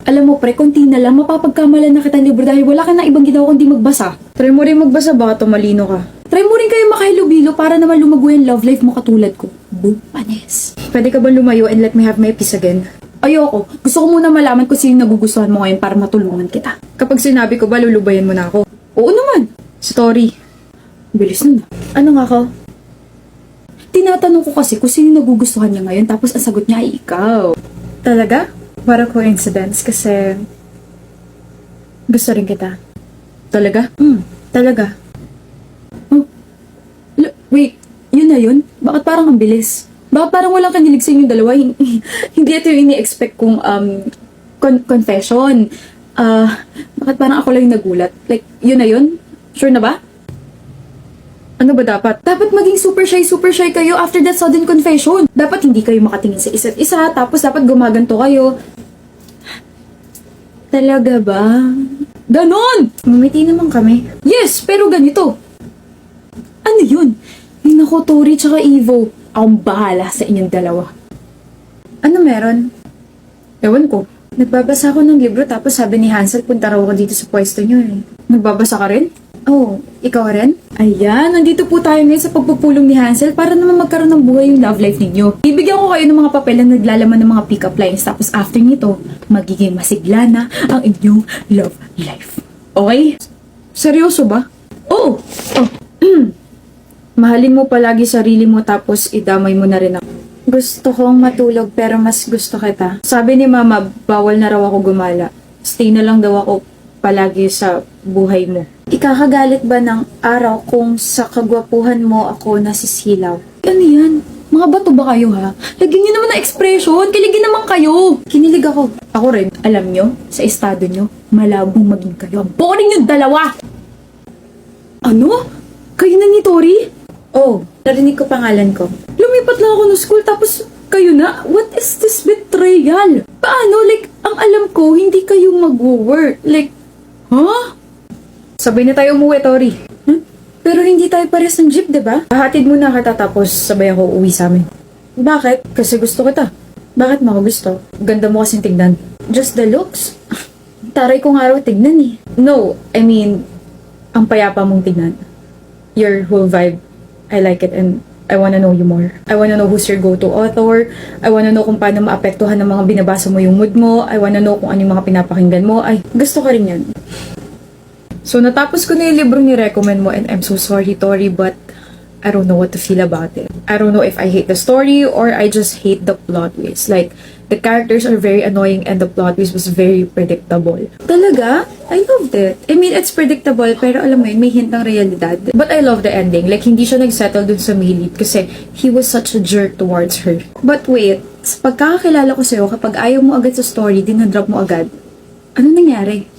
Alam mo pre, konti na lang, mapapagkamalan na kita ng libro dahil wala ka na ibang ginawa kundi magbasa. Try mo rin magbasa, baka tumalino ka. Try mo rin kayo makahilubilo para naman lumago yung love life mo katulad ko. Bupanes. Pwede ka ba lumayo and let me have my peace again? Ayoko. Gusto ko muna malaman kung sino nagugustuhan mo ngayon para matulungan kita. Kapag sinabi ko ba, lulubayan mo na ako. Oo naman. Story. Bilis nun. Ano nga ako? Tinatanong ko kasi kung sino nagugustuhan niya ngayon tapos ang sagot niya ay ikaw. Talaga? What a coincidence kasi gusto rin kita. Talaga? Talaga. Wait, yun na yun? Bakit parang ang bilis? Bakit parang walang kanilig sa inyong dalawa? Hindi ito yung ini-expect kong confession. Bakit parang ako lang yung nagulat? Like, yun na yun? Sure na ba? Ano ba dapat? Dapat maging super shy kayo after that sudden confession. Dapat hindi kayo makatingin sa isa't isa, tapos dapat gumaganto kayo. Talaga ba? Ganon! Mamiti naman kami. Yes, pero ganito. Ano yun? Ay nako, Tori tsaka Evo. Akong bahala sa inyong dalawa. Ano meron? Ewan ko. Nagbabasa ako ng libro tapos sabi ni Hansel punta raw ako dito sa pwesto niyo eh. Nagbabasa ka rin? Oh, ikaw rin? Ayan, nandito po tayo ngayon sa pagpupulong ni Hansel para naman magkaroon ng buhay yung love life ninyo. Bibigyan ko kayo ng mga papel na naglalaman ng mga pick-up lines tapos after nito, magiging masigla na ang inyong love life. Okay? Seryoso ba? Oo! Mahalin mo palagi sarili mo tapos idamay mo na rin ako. Gusto kong matulog pero mas gusto kita. Sabi ni Mama, bawal na raw ako gumala. Stay na lang daw ako palagi sa buhay mo. Ikakagalit ba ng araw kung sa kagwapuhan mo ako nasisilaw? Ano yan? Mga bato ba kayo ha? Lagyan nyo naman ng expression. Kiligin naman kayo. Kinilig ako. Ako rin, alam nyo, sa estado nyo, malabong maging kayo. Ang boring yung dalawa! Ano? Kayo na ni Tori? Oh, narinig ko pangalan ko. Lumipat lang ako ng school tapos kayo na? What is this betrayal? Paano? Like, ang alam ko, hindi kayo mag-work. Like, huh? Sabay na tayo umuwi, Tori. Pero hindi tayo pares ng jeep, diba? Hahatid muna kita tapos sabay ako uwi sa amin. Bakit? Kasi gusto kita. Bakit mo ako gusto? Ganda mo kasing tignan. Just the looks? Taray ko nga raw tignan eh. No, I mean, ang payapa mong tignan. Your whole vibe. I like it and I wanna know you more. I wanna know who's your go-to author. I wanna know kung paano maapektuhan ng mga binabasa mo yung mood mo. I wanna know kung ano yung mga pinapakinggan mo. Ay, gusto ko rin yan. So, natapos ko na yung libro ni-recommend mo and I'm so sorry, Tori, but I don't know what to feel about it. I don't know if I hate the story or I just hate the plot twist. Like, the characters are very annoying and the plot twist was very predictable. Talaga? I loved it. I mean, it's predictable pero alam mo yun, may hint ng realidad. But I love the ending. Like, hindi siya nagsettle dun sa Milit kasi he was such a jerk towards her. But wait, sa pagkakakilala ko sa'yo, kapag ayaw mo agad sa story, dinadrop mo agad. Ano nangyari?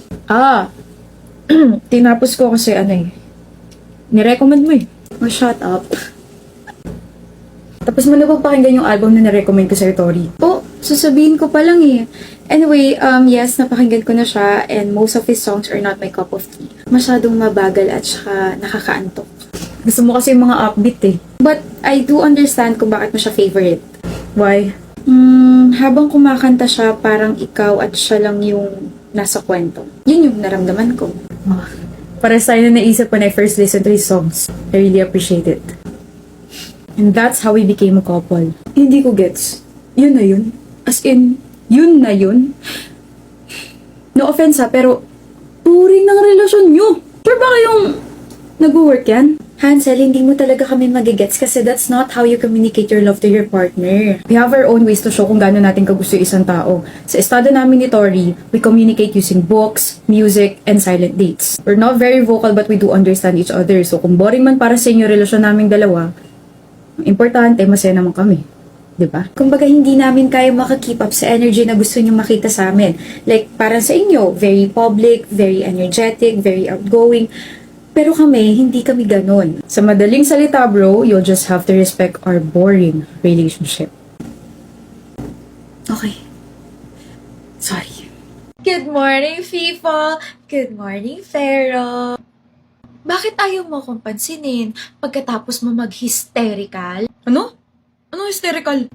Tinapos ko kasi nirecommend mo eh. Oh, shut up. Tapos mo na ba pakinggan yung album na nirecommend ko sa'yo, Tori? Oh, sasabihin ko pa lang eh. Anyway, yes, napakinggan ko na siya and most of his songs are not my cup of tea. Masyadong mabagal at saka nakakaantok. Gusto mo kasi yung mga upbeat eh. But I do understand kung bakit mo siya favorite. Why? Habang kumakanta siya, parang ikaw at siya lang yung nasa kwento. Yun yung naramdaman ko. Para sa na naisip when I first listened to his songs. I really appreciate it. And that's how we became a couple. Hindi ko gets. Yun na yun? As in, yun na yun? No offense ha, pero boring ng relasyon nyo. Sure ba kayong nag-work yan? Hansel, hindi mo talaga kami magigets kasi that's not how you communicate your love to your partner. We have our own ways to show kung gaano natin kagusto yung isang tao. Sa estado namin ni Tori, we communicate using books, music, and silent dates. We're not very vocal but we do understand each other. So kung boring man para sa inyo relasyon naming dalawa, ang importante, masaya naman kami. Diba? Kumbaga, hindi namin kaya makakeep up sa energy na gusto nyo makita sa amin. Like, parang sa inyo, very public, very energetic, very outgoing. Pero kami, hindi kami ganon. Sa madaling salita, bro, you'll just have to respect our boring relationship. Okay. Sorry. Good morning, Fifa! Good morning, Pharaoh! Bakit ayaw mo akong pansinin pagkatapos mo mag-hysterical? Ano? Ano hysterical?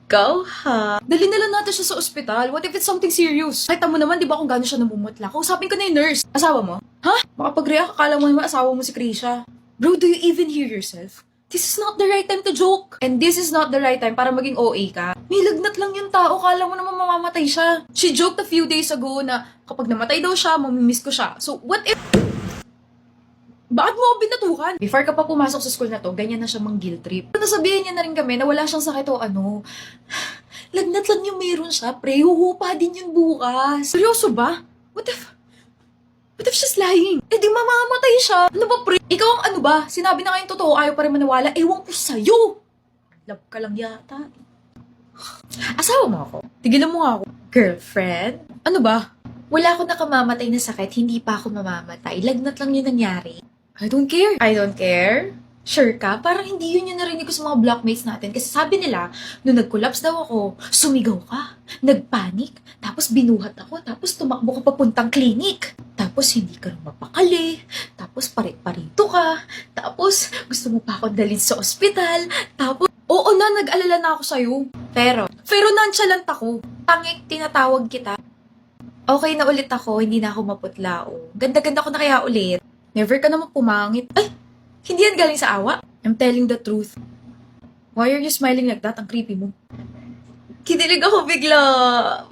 Go, ha? Dali na lang natin siya sa ospital. What if it's something serious? Kita mo naman, di ba kung gano'n siya namumutla? Kausapin ko na yung nurse. Asawa mo? Ha? Makapag-react, akala mo naman asawa mo si Krisha. Bro, do you even hear yourself? This is not the right time to joke. And this is not the right time para maging OA ka. May lagnat lang yung tao, kala mo naman mamamatay siya. She joked a few days ago na kapag namatay daw siya, mamimiss ko siya. So, what if... Bakit mo ako binatukan? Before ka pa pumasok sa school na to, ganyan na siya mang guilt trip. Nasabihin niya na rin kami na wala siyang sakit o ano. Lagnat lang yung meron siya, pre. Huhupa din yun bukas. Seryoso ba? What if she's lying? Eh di mamamatay siya. Ano ba, pre? Ikaw ang ano ba? Sinabi na kayong totoo, ayaw pa rin maniwala. Ewan ko sa'yo. Love ka lang yata. Asawa mo ako? Tigilan mo nga ako. Girlfriend? Ano ba? Wala akong nakamamatay na sakit, hindi pa ako mamamatay. Lagnat lang yun nangyari. I don't care. I don't care. Sure ka? Parang hindi yun yung narinig ko sa mga blockmates natin. Kasi sabi nila, nung nag-collapse daw ako, sumigaw ka, nagpanik, tapos binuhat ako, tapos tumakbo ka papuntang klinik. Tapos hindi ka rin mapakali, tapos parit-parito ka, tapos gusto mo pa akong dalhin sa ospital, tapos... Oo na, nag-alala na ako sa'yo. Pero Nonchalant ako. tangik, tinatawag kita. Okay na ulit ako, hindi na ako maputla. Oh. Ganda-ganda ko na kaya ulit. Never ka naman pumangit. Ay, hindi yan galing sa awa. I'm telling the truth. Why are you smiling like that? Ang creepy mo. Kinilig ako bigla.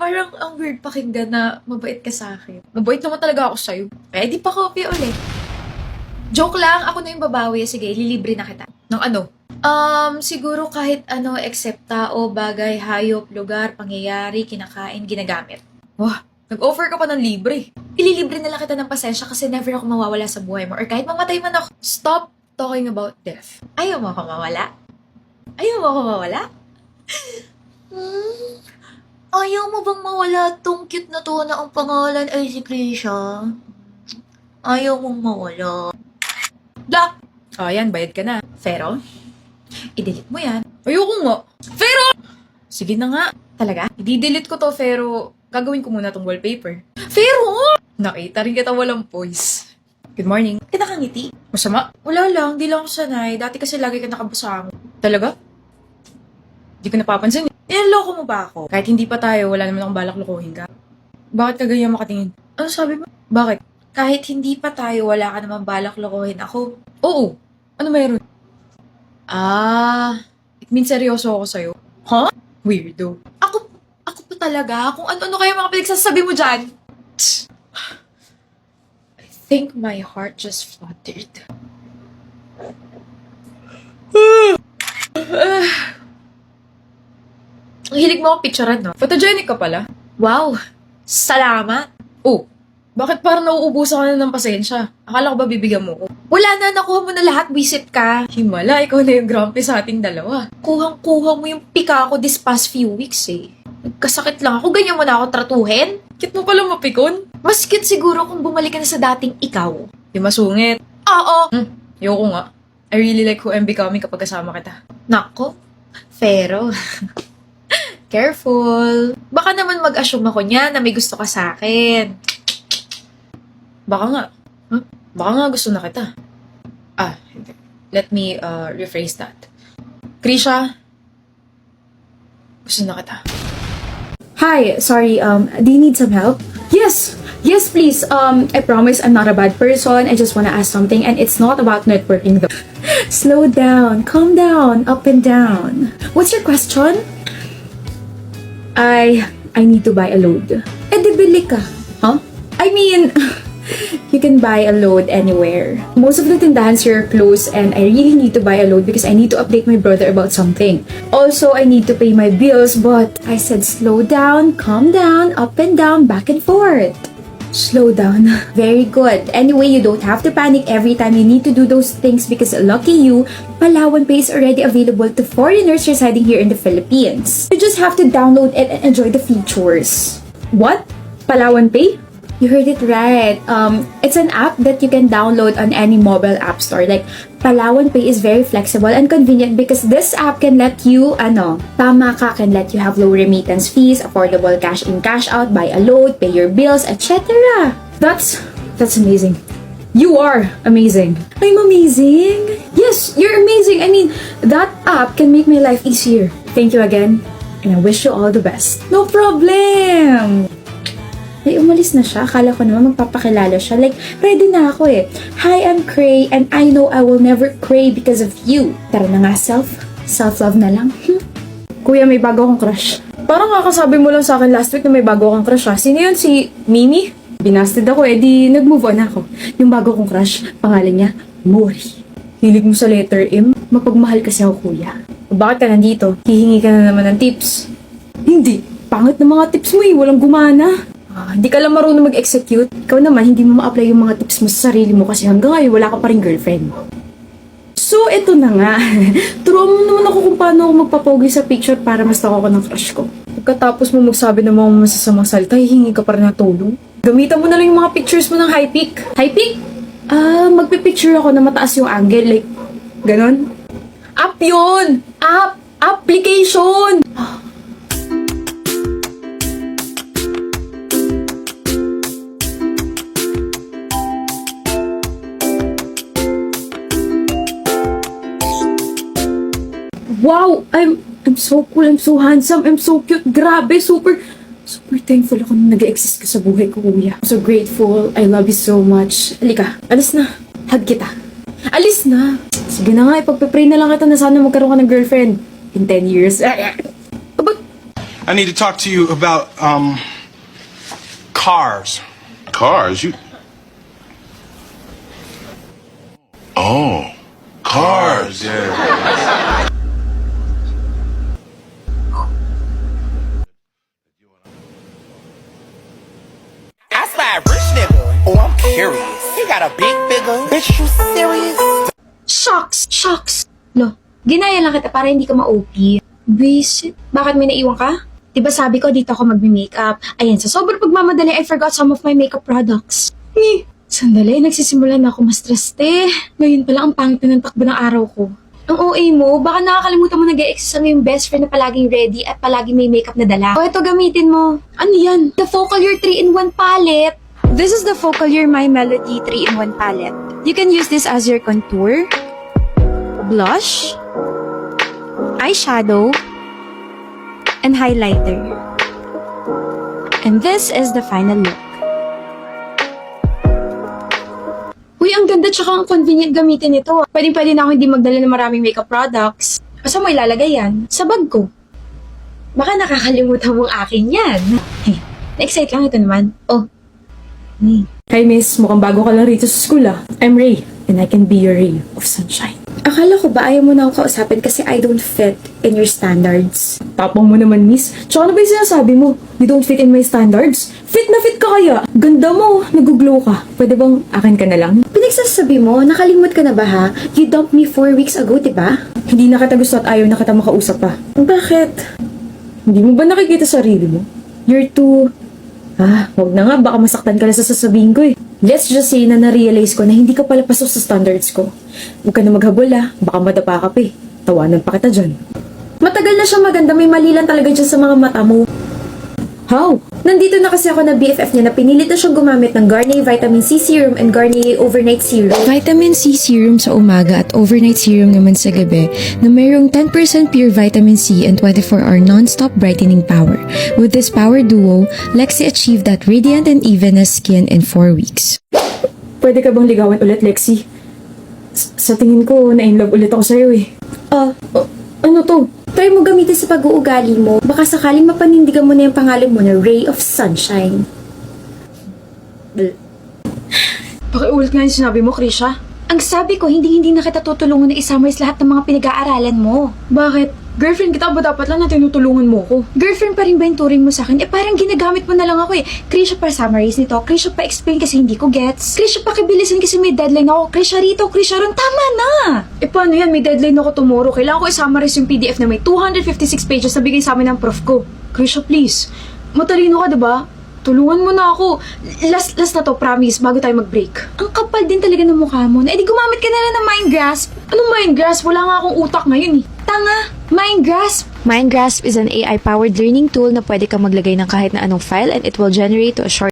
Parang ang weird pakinggan na mabait ka sa akin. Mabait naman talaga ako sa'yo. Eh, di pa copy ulit. Joke lang, ako na yung babawi. Sige, ililibre na kita. Ng ano? Siguro kahit ano except tao, bagay, hayop, lugar, pangyayari, kinakain, ginagamit. Wah, nag-offer ka pa ng libre. Ililibre na lang kita ng pasensya kasi never ako mawawala sa buhay mo. Or kahit mamatay man ako. Stop talking about death. Ayaw mo ako mawala? Ayaw mo ako mawala? Ayaw mo bang mawala tong cute na to na ang pangalan ay si Krisha? Ayaw mong mawala. Blah! Oh, yan, bayad ka na. Pero, i-delete mo yan. Ayoko nga. Pero! Sige na nga. Talaga? I-delete ko to, pero gagawin ko muna tong wallpaper. Pero! Nakita rin kita walang voice. Good morning. Ka nakangiti. Masama? Wala lang, di lang ako sanay. Dati kasi lagi ka nakabusang. Talaga? Di ko napapansin. Niloloko mo ba ako? Kahit hindi pa tayo, wala naman akong balak lokohin ka. Bakit ka ganyan makatingin? Ano sabi mo? Bakit? Kahit hindi pa tayo, wala ka naman balak lokohin ako. Oo. Ano meron? It means seryoso ako sa'yo. Huh? Weirdo. Ako pa talaga? Kung ano-ano kayo mga pinagsasabi mo dyan? I think my heart just fluttered. Ang hilig mo akong picturean, no? Photogenic ka pala. Wow! Salamat! Oh, bakit parang nauubusan ka na ng pasensya? Akala ko ba bibigyan mo ko? Wala na, nakuha mo na lahat, visit ka. Himala, ikaw na yung grumpy sa ating dalawa. Kuhang-kuha mo yung pika ko this past few weeks, eh. Nagkasakit lang ako, ganyan mo na ako tratuhin. Cute mo pala mapikon. Mas cute siguro kung bumalik ka na sa dating ikaw. Di masungit. Oo! Ayoko nga. I really like who I'm becoming kapag kasama kita. Nako, pero... Careful. Baka naman mag-assume ako niya na may gusto ka sa akin. Baka nga. Baka nga gusto na kita. Hindi. Let me rephrase that. Krisha, gusto na kita. Hi, sorry, do you need some help? Yes, please. I promise I'm not a bad person. I just wanna ask something, and it's not about networking though. Slow down, calm down, up and down. What's your question? I need to buy a load. Eh, di bili ka. Huh? I mean, you can buy a load anywhere. Most of the tindahans here are closed and I really need to buy a load because I need to update my brother about something. Also, I need to pay my bills, but I said slow down, calm down, up and down, back and forth. Slow down. Very good. Anyway, you don't have to panic every time you need to do those things because lucky you, Palawan Pay is already available to foreigners residing here in the Philippines. You just have to download it and enjoy the features. What? Palawan Pay? You heard it right. It's an app that you can download on any mobile app store. Like, Palawan Pay is very flexible and convenient because this app can let you, tama ka, can let you have low remittance fees, affordable cash in, cash out, buy a load, pay your bills, etc. That's amazing. You are amazing. I'm amazing? Yes, you're amazing. I mean, that app can make my life easier. Thank you again. And I wish you all the best. No problem! Ay, umalis na siya. Akala ko naman magpapakilala siya. Like, ready na ako eh. Hi, I'm Cray, and I know I will never cray because of you. Tara na nga, self-love na lang. Kuya, may bago akong crush. Parang kakasabi mo lang sa akin last week na may bago akong crush ha. Sino yun? Si Mimi? Binasted ako di nag-move on ako. Yung bago kong crush, pangalan niya, Mori. Hilig mo sa letter M? Mapagmahal kasi ako, kuya. Bakit ka nandito? Hihingi ka na naman ng tips. Hindi. Pangit na mga tips mo Walang gumana. Hindi ka lang marunong mag-execute. Ikaw naman, hindi mo ma-apply yung mga tips mo sa sarili mo kasi hanggang ngayon wala ka pa rin girlfriend. So, eto na nga. Turuan mo naman ako kung paano ako magpapogi sa picture para mas ako ng crush ko. Pagkatapos mo magsabi ng mga masasamang salita, hihingi ka pa rin na tulong. Gamitan mo na lang yung mga pictures mo ng high peak. High peak? Magpipicture ako na mataas yung angle. Like, ganon. App yun! App! Application! Wow! I'm so cool, I'm so handsome, I'm so cute. Grabe, super thankful ako na nag-exist ka sa buhay ko, kuya. I'm so grateful. I love you so much. Halika, alis na. Hug kita. Alis na. Sige na nga, ipagpipray na lang kita na sana magkaroon ka ng girlfriend in 10 years. But, I need to talk to you about, cars. Cars? Oh, cars. Yeah. I spy a rich nigga. Oh, I'm curious. He got a big figure. Bitch, you serious? Shucks! Lo, ginaya lang kita para hindi ka ma-OP. Visit. Bakit may naiwan ka? Diba sabi ko dito ako magme-makeup? Ayan, sa sobrang pagmamadali, I forgot some of my makeup products. Sandali, nagsisimula na ako ma-stress, te. Ngayon pala ang pangit na ng takbo ng araw ko. Ang OA mo, baka nakakalimutan mo nag-e-exist ang yung best friend na palaging ready at palaging may makeup na dala. O, ito gamitin mo. Ano yan? The Focalier 3-in-1 palette. This is the Focalier My Melody 3-in-1 palette. You can use this as your contour, blush, eyeshadow, and highlighter. And this is the final look. Uy, ang ganda tsaka ang convenient gamitin ito. Pwede na ako hindi magdala ng maraming makeup products. Asa mo ilalagay yan? Sa bag ko. Baka nakakalimutan mong akin yan. Hey, na-excite lang ito naman. Oh. hi miss, mukhang bago ka lang rito sa school I'm Ray, and I can be your ray of sunshine. Akala ko ba ayaw mo na ako kausapin kasi I don't fit in your standards? Tapang mo naman, miss. Tsaka ano ba yung sinasabi mo? You don't fit in my standards? Fit na fit ka kaya? Ganda mo, nag-glow ka. Pwede bang akin ka na lang? Pinagsasabi mo, nakalimot ka na ba ha? You dumped me 4 weeks ago, diba? Hindi na kita gusto at ayaw na kita makausap pa. Bakit? Hindi mo ba nakikita sarili mo? You're too... wag na nga, baka masaktan ka na sa sasabihin ko eh. Let's just say na na-realize ko na hindi ka pala pasok sa standards ko. Huwag ka na maghabol baka madapa ka pa eh. Tawanan pa kita dyan. Matagal na siya maganda, may mali lang talaga dyan sa mga mata mo. How? Nandito na kasi ako na BFF niya na pinilit na siyang gumamit ng Garnier Vitamin C Serum and Garnier Overnight Serum. Vitamin C serum sa umaga at overnight serum naman sa gabi na mayroong 10% pure vitamin C and 24-hour non-stop brightening power. With this power duo, Lexi achieved that radiant and even as skin in 4 weeks. Pwede ka bang ligawan ulit, Lexi? Sa tingin ko, na-inlove ulit ako sa'yo eh. Ano to? Try mo gamitin sa pag-uugali mo. Baka sakaling mapanindigan mo na yung pangalan mo na Ray of Sunshine. Pakiulit nga yung sinabi mo, Krisha. Ang sabi ko, hindi na kita tutulungan na i-summarize lahat ng mga pinag-aaralan mo. Bakit? Girlfriend kita ba dapat lang na tinutulungan mo ko? Girlfriend pa rin ba yung turing mo sa akin? Parang ginagamit mo na lang ako eh. Krisha pa summarize nito. Krisha pa explain kasi hindi ko gets. Krisha pa kibilisan kasi may deadline ako. Krisha rito, Krisha ron. Tama na! Paano yan? May deadline ako tomorrow. Kailangan ko i-summarize yung PDF na may 256 pages na bigay sa amin ng prof ko. Krisha, please. Matalino ka, diba? Tulungan mo na ako. Last na to, promise, bago tayo mag-break. Ang kapal din talaga ng mukha mo. Di gumamit ka na lang ng mind grasp. Anong mind grasp? Wala nga akong utak ngayon eh. Tanga! Mind grasp! Mind Grasp is an AI-powered learning tool na pwede kang maglagay ng kahit na anong file and it will generate to a short